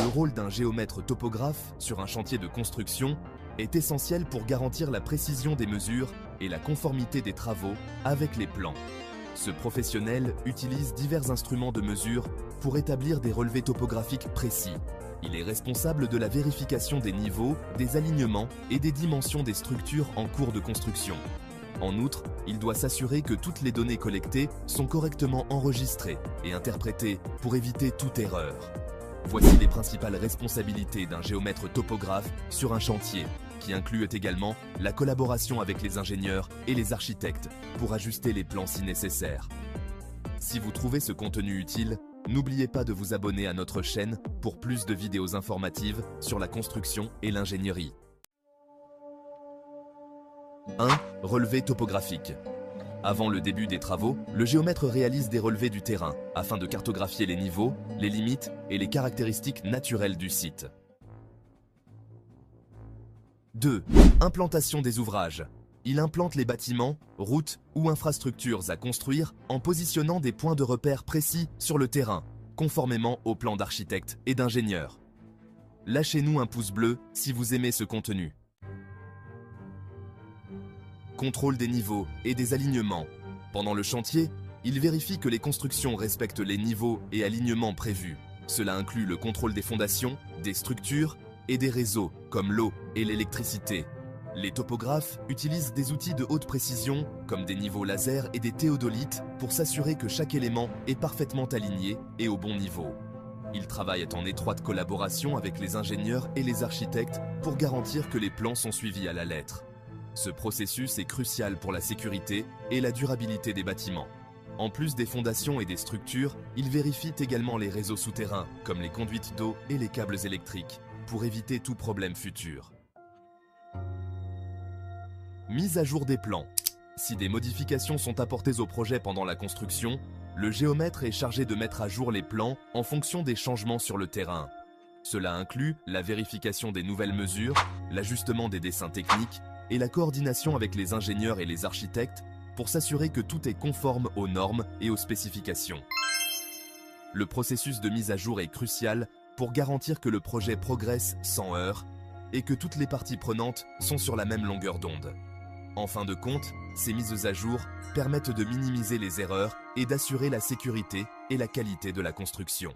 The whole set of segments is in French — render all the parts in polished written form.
Le rôle d'un géomètre topographe sur un chantier de construction est essentiel pour garantir la précision des mesures et la conformité des travaux avec les plans. Ce professionnel utilise divers instruments de mesure pour établir des relevés topographiques précis. Il est responsable de la vérification des niveaux, des alignements et des dimensions des structures en cours de construction. En outre, il doit s'assurer que toutes les données collectées sont correctement enregistrées et interprétées pour éviter toute erreur. Voici les principales responsabilités d'un géomètre topographe sur un chantier, qui incluent également la collaboration avec les ingénieurs et les architectes pour ajuster les plans si nécessaire. Si vous trouvez ce contenu utile, n'oubliez pas de vous abonner à notre chaîne pour plus de vidéos informatives sur la construction et l'ingénierie. 1. Relevé topographique. Avant le début des travaux, le géomètre réalise des relevés du terrain afin de cartographier les niveaux, les limites et les caractéristiques naturelles du site. 2. Implantation des ouvrages. Il implante les bâtiments, routes ou infrastructures à construire en positionnant des points de repère précis sur le terrain, conformément aux plans d'architectes et d'ingénieurs. Lâchez-nous un pouce bleu si vous aimez ce contenu. Contrôle des niveaux et des alignements. Pendant le chantier, il vérifie que les constructions respectent les niveaux et alignements prévus. Cela inclut le contrôle des fondations, des structures et des réseaux, comme l'eau et l'électricité. Les topographes utilisent des outils de haute précision, comme des niveaux laser et des théodolites, pour s'assurer que chaque élément est parfaitement aligné et au bon niveau. Ils travaillent en étroite collaboration avec les ingénieurs et les architectes pour garantir que les plans sont suivis à la lettre. Ce processus est crucial pour la sécurité et la durabilité des bâtiments. En plus des fondations et des structures, ils vérifient également les réseaux souterrains, comme les conduites d'eau et les câbles électriques, pour éviter tout problème futur. Mise à jour des plans. Si des modifications sont apportées au projet pendant la construction, le géomètre est chargé de mettre à jour les plans en fonction des changements sur le terrain. Cela inclut la vérification des nouvelles mesures, l'ajustement des dessins techniques et la coordination avec les ingénieurs et les architectes pour s'assurer que tout est conforme aux normes et aux spécifications. Le processus de mise à jour est crucial pour garantir que le projet progresse sans heurts et que toutes les parties prenantes sont sur la même longueur d'onde. En fin de compte, ces mises à jour permettent de minimiser les erreurs et d'assurer la sécurité et la qualité de la construction.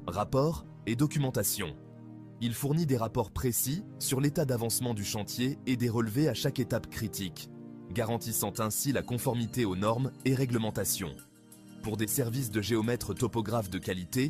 Rapport et documentation. Il fournit des rapports précis sur l'état d'avancement du chantier et des relevés à chaque étape critique, garantissant ainsi la conformité aux normes et réglementations. Pour des services de géomètres topographes de qualité,